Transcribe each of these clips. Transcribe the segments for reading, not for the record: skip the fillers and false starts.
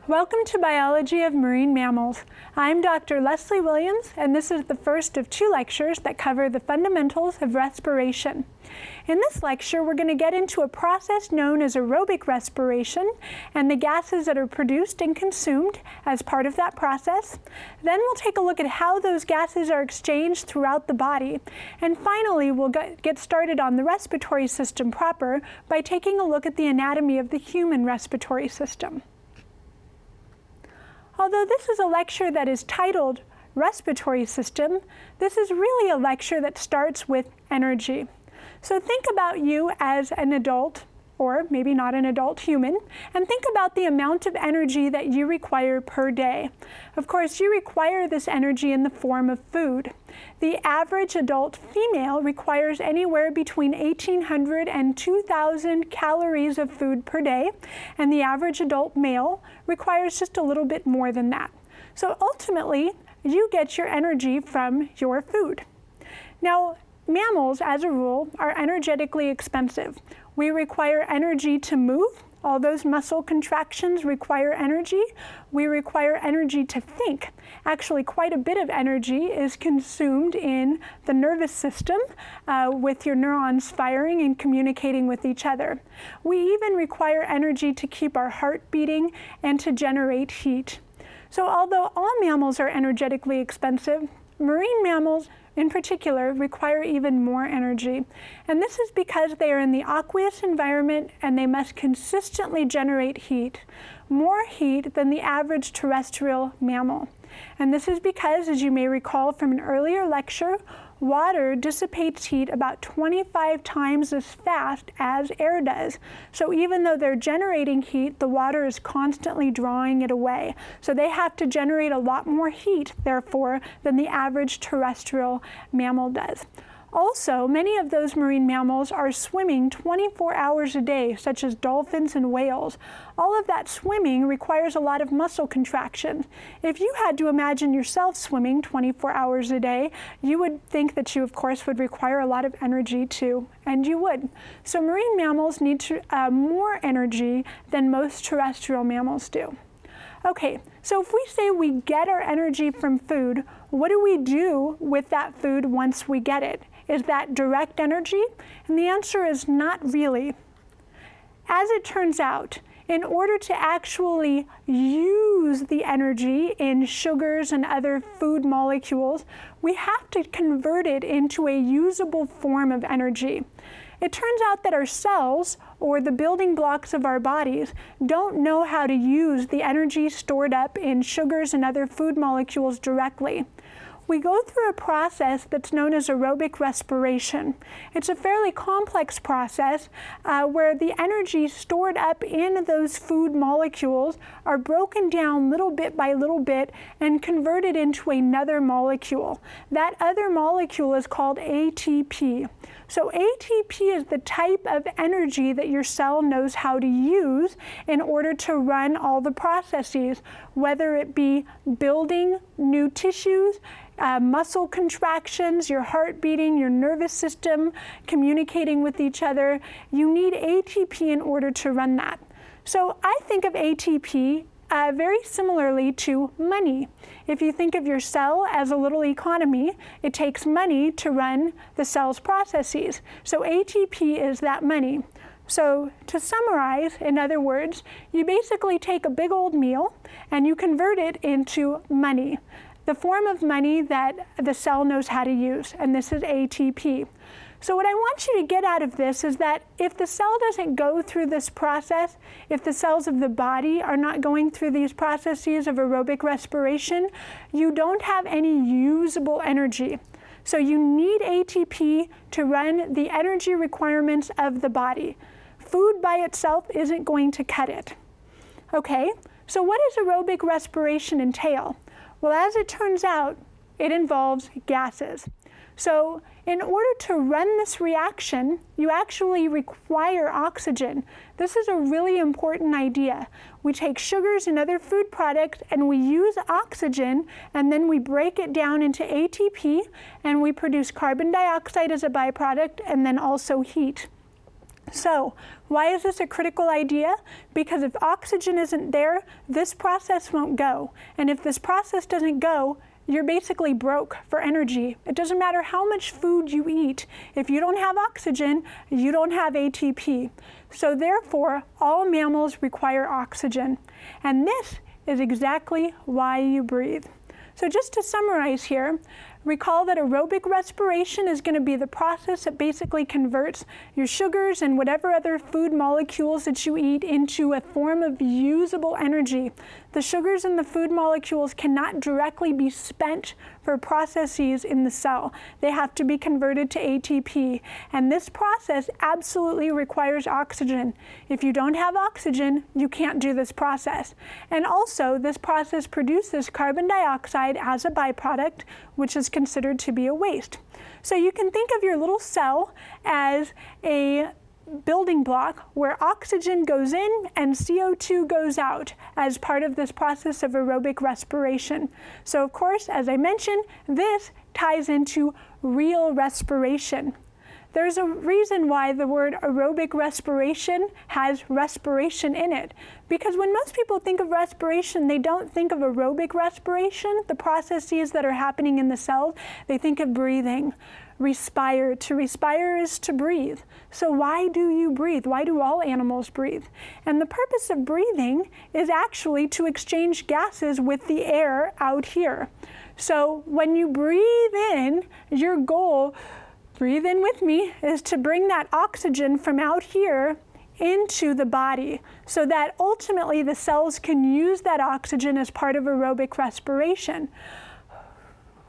Welcome to Biology of Marine Mammals. I'm Dr. Leslie Williams, and this is the first of two lectures that cover the fundamentals of respiration. In this lecture, we're going to get into a process known as aerobic respiration and the gases that are produced and consumed as part of that process. Then we'll take a look at how those gases are exchanged throughout the body. And finally, we'll get started on the respiratory system proper by taking a look at the anatomy of the human respiratory system. Although this is a lecture that is titled Respiratory System, this is really a lecture that starts with energy. So think about you as an adult, or maybe not an adult human, and think about the amount of energy that you require per day. Of course, you require this energy in the form of food. The average adult female requires anywhere between 1,800 and 2,000 calories of food per day, and the average adult male requires just a little bit more than that. So ultimately, you get your energy from your food. Now, mammals, as a rule, are energetically expensive. We require energy to move. All those muscle contractions require energy. We require energy to think. Actually, quite a bit of energy is consumed in the nervous system with your neurons firing and communicating with each other. We even require energy to keep our heart beating and to generate heat. So although all mammals are energetically expensive, marine mammals in particular require even more energy. And this is because they are in the aqueous environment and they must consistently generate heat, more heat than the average terrestrial mammal. And this is because, as you may recall from an earlier lecture, water dissipates heat about 25 times as fast as air does. So even though they're generating heat, the water is constantly drawing it away. So they have to generate a lot more heat, therefore, than the average terrestrial mammal does. Also, many of those marine mammals are swimming 24 hours a day, such as dolphins and whales. All of that swimming requires a lot of muscle contraction. If you had to imagine yourself swimming 24 hours a day, you would think that you, of course, would require a lot of energy too, and you would. So marine mammals need more energy than most terrestrial mammals do. Okay, so if we say we get our energy from food, what do we do with that food once we get it? Is that direct energy? And the answer is not really. As it turns out, in order to actually use the energy in sugars and other food molecules, we have to convert it into a usable form of energy. It turns out that our cells, or the building blocks of our bodies, don't know how to use the energy stored up in sugars and other food molecules directly. We go through a process that's known as aerobic respiration. It's a fairly complex process where the energy stored up in those food molecules are broken down little bit by little bit and converted into another molecule. That other molecule is called ATP. So ATP is the type of energy that your cell knows how to use in order to run all the processes, whether it be building new tissues, muscle contractions, your heart beating, your nervous system communicating with each other. You need ATP in order to run that. So I think of ATP very similarly to money. If you think of your cell as a little economy, it takes money to run the cell's processes. So ATP is that money. So to summarize, in other words, you basically take a big old meal and you convert it into money, the form of money that the cell knows how to use, and this is ATP. So what I want you to get out of this is that if the cell doesn't go through this process, if the cells of the body are not going through these processes of aerobic respiration, you don't have any usable energy. So you need ATP to run the energy requirements of the body. Food by itself isn't going to cut it. Okay, so what does aerobic respiration entail? Well, as it turns out, it involves gases. So in order to run this reaction, you actually require oxygen. This is a really important idea. We take sugars and other food products and we use oxygen, and then we break it down into ATP and we produce carbon dioxide as a byproduct and then also heat. So why is this a critical idea? Because if oxygen isn't there, this process won't go. And if this process doesn't go, you're basically broke for energy. It doesn't matter how much food you eat. If you don't have oxygen, you don't have ATP. So therefore, all mammals require oxygen. And this is exactly why you breathe. So just to summarize here, recall that aerobic respiration is going to be the process that basically converts your sugars and whatever other food molecules that you eat into a form of usable energy. The sugars in the food molecules cannot directly be spent for processes in the cell. They have to be converted to ATP. And this process absolutely requires oxygen. If you don't have oxygen, you can't do this process. And also, this process produces carbon dioxide as a byproduct, which is considered to be a waste. So you can think of your little cell as a building block where oxygen goes in and CO2 goes out as part of this process of aerobic respiration. So of course, as I mentioned, this ties into real respiration. There's a reason why the word aerobic respiration has respiration in it. Because when most people think of respiration, they don't think of aerobic respiration, the processes that are happening in the cells. They think of breathing. Respire. To respire is to breathe. So why do you breathe? Why do all animals breathe? And the purpose of breathing is actually to exchange gases with the air out here. So when you breathe in, your goal, breathe in with me, is to bring that oxygen from out here into the body so that ultimately the cells can use that oxygen as part of aerobic respiration.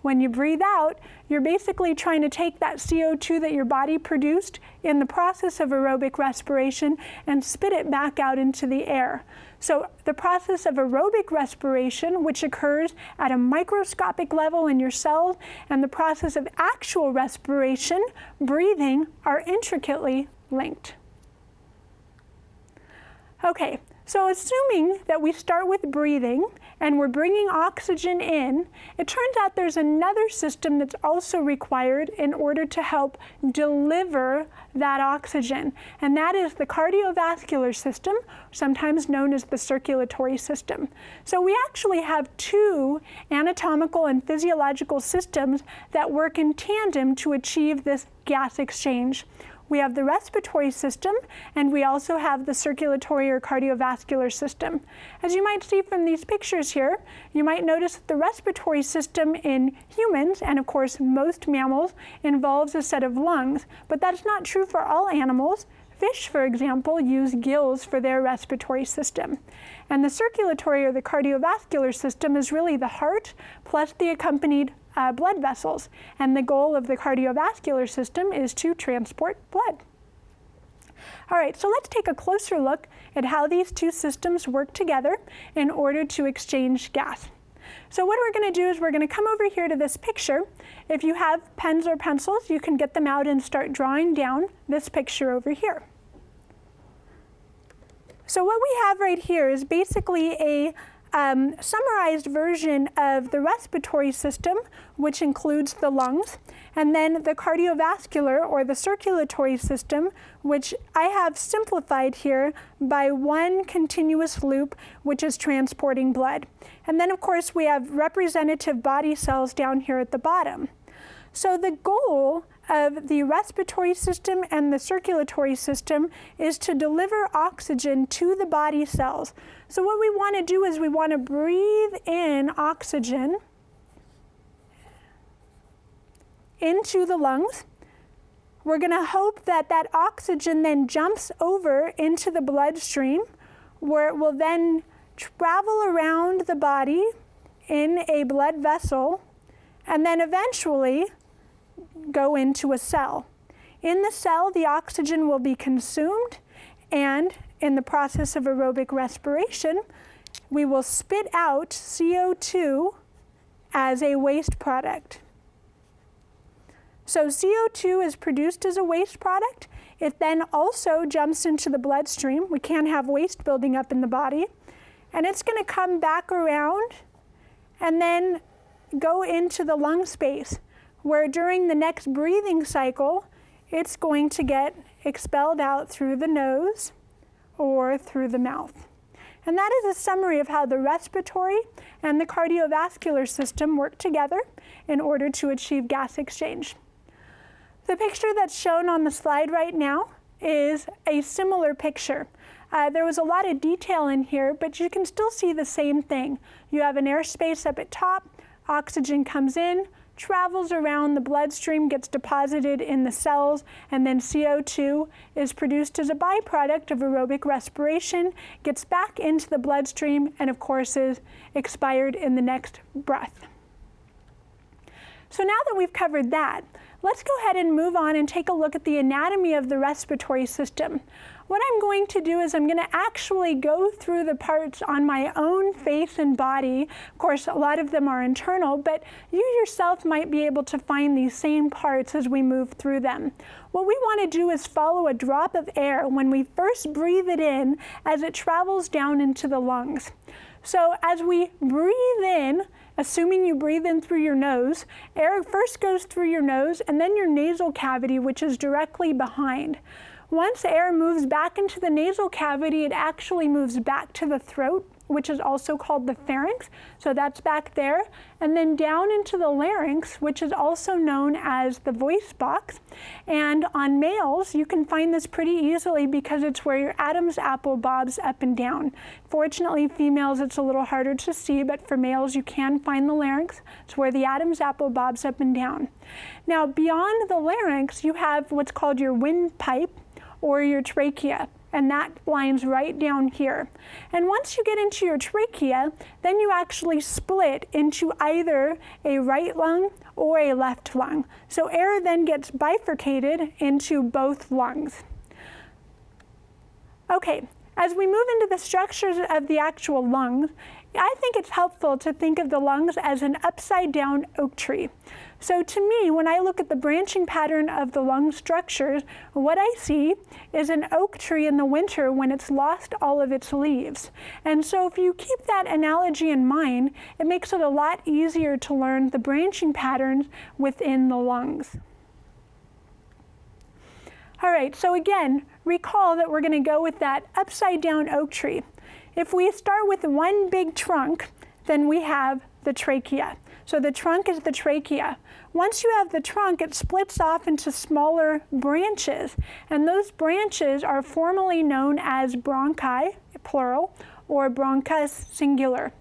When you breathe out, you're basically trying to take that CO2 that your body produced in the process of aerobic respiration and spit it back out into the air. So the process of aerobic respiration, which occurs at a microscopic level in your cells, and the process of actual respiration, breathing, are intricately linked. Okay, so assuming that we start with breathing and we're bringing oxygen in, it turns out there's another system that's also required in order to help deliver that oxygen, and that is the cardiovascular system, sometimes known as the circulatory system. So we actually have two anatomical and physiological systems that work in tandem to achieve this gas exchange. We have the respiratory system, and we also have the circulatory or cardiovascular system. As you might see from these pictures here, you might notice that the respiratory system in humans, and of course most mammals, involves a set of lungs, but that's not true for all animals. Fish, for example, use gills for their respiratory system. And the circulatory or the cardiovascular system is really the heart plus the accompanied blood vessels. And the goal of the cardiovascular system is to transport blood. All right, so let's take a closer look at how these two systems work together in order to exchange gas. So what we're going to do is we're going to come over here to this picture. If you have pens or pencils, you can get them out and start drawing down this picture over here. So what we have right here is basically a summarized version of the respiratory system, which includes the lungs, and then the cardiovascular or the circulatory system, which I have simplified here by one continuous loop, which is transporting blood. And then, of course, we have representative body cells down here at the bottom. So the goal of the respiratory system and the circulatory system is to deliver oxygen to the body cells. So what we want to do is we want to breathe in oxygen into the lungs. We're going to hope that that oxygen then jumps over into the bloodstream, where it will then travel around the body in a blood vessel, and then eventually go into a cell. In the cell, the oxygen will be consumed, and in the process of aerobic respiration, we will spit out CO2 as a waste product. So CO2 is produced as a waste product. It then also jumps into the bloodstream. We can't have waste building up in the body. And it's going to come back around and then go into the lung space, where during the next breathing cycle, it's going to get expelled out through the nose or through the mouth. And that is a summary of how the respiratory and the cardiovascular system work together in order to achieve gas exchange. The picture that's shown on the slide right now is a similar picture. There was a lot of detail in here, but you can still see the same thing. You have an airspace up at top, oxygen comes in, travels around the bloodstream, gets deposited in the cells, and then CO2 is produced as a byproduct of aerobic respiration, gets back into the bloodstream, and of course is expired in the next breath. So now that we've covered that, let's go ahead and move on and take a look at the anatomy of the respiratory system. What I'm going to do is I'm going to actually go through the parts on my own face and body. Of course, a lot of them are internal, but you yourself might be able to find these same parts as we move through them. What we want to do is follow a drop of air when we first breathe it in as it travels down into the lungs. So as we breathe in, assuming you breathe in through your nose, air first goes through your nose and then your nasal cavity, which is directly behind. Once air moves back into the nasal cavity, it actually moves back to the throat, which is also called the pharynx. So that's back there. And then down into the larynx, which is also known as the voice box. And on males, you can find this pretty easily because it's where your Adam's apple bobs up and down. Fortunately, females, it's a little harder to see, but for males, you can find the larynx. It's where the Adam's apple bobs up and down. Now, beyond the larynx, you have what's called your windpipe, or your trachea, and that lines right down here. And once you get into your trachea, then you actually split into either a right lung or a left lung. So air then gets bifurcated into both lungs. Okay, as we move into the structures of the actual lungs, I think it's helpful to think of the lungs as an upside down oak tree. So to me, when I look at the branching pattern of the lung structures, what I see is an oak tree in the winter when it's lost all of its leaves. And so if you keep that analogy in mind, it makes it a lot easier to learn the branching patterns within the lungs. All right, so again, recall that we're going to go with that upside down oak tree. If we start with one big trunk, then we have the trachea. So the trunk is the trachea. Once you have the trunk, it splits off into smaller branches, and those branches are formally known as bronchi, plural, or bronchus, singular.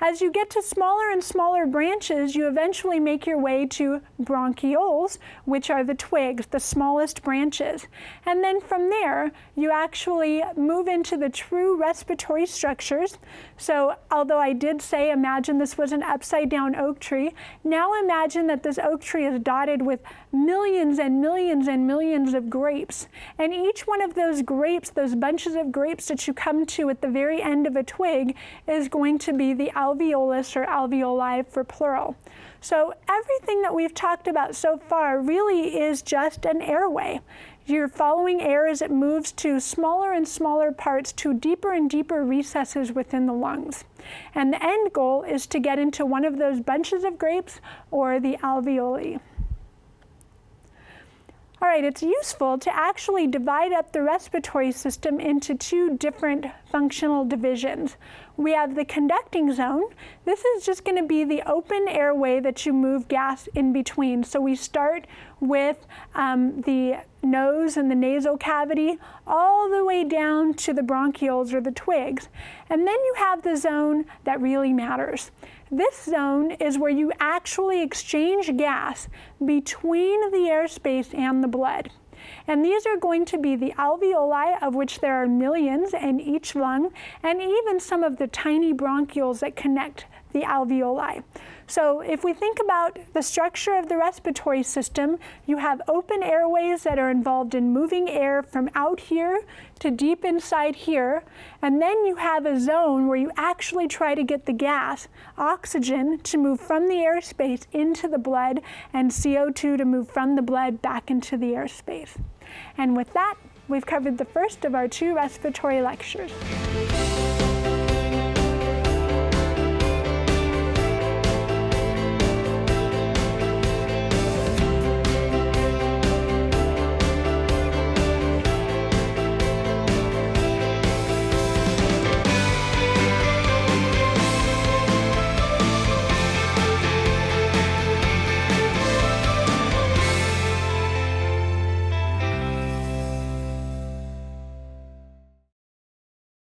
As you get to smaller and smaller branches, you eventually make your way to bronchioles, which are the twigs, the smallest branches. And then from there, you actually move into the true respiratory structures. So although I did say, imagine this was an upside down oak tree, now imagine that this oak tree is dotted with millions and millions and millions of grapes. And each one of those grapes, those bunches of grapes that you come to at the very end of a twig, is going to be the alveolus or alveoli for plural. So everything that we've talked about so far really is just an airway. You're following air as it moves to smaller and smaller parts, to deeper and deeper recesses within the lungs. And the end goal is to get into one of those bunches of grapes or the alveoli. All right, it's useful to actually divide up the respiratory system into two different functional divisions. We have the conducting zone. This is just going to be the open airway that you move gas in between. So we start with the nose and the nasal cavity all the way down to the bronchioles or the twigs. And then you have the zone that really matters. This zone is where you actually exchange gas between the airspace and the blood. And these are going to be the alveoli, of which there are millions in each lung, and even some of the tiny bronchioles that connect the alveoli. So if we think about the structure of the respiratory system, you have open airways that are involved in moving air from out here to deep inside here, and then you have a zone where you actually try to get the gas, oxygen, to move from the airspace into the blood, and CO2 to move from the blood back into the airspace. And with that, we've covered the first of our two respiratory lectures.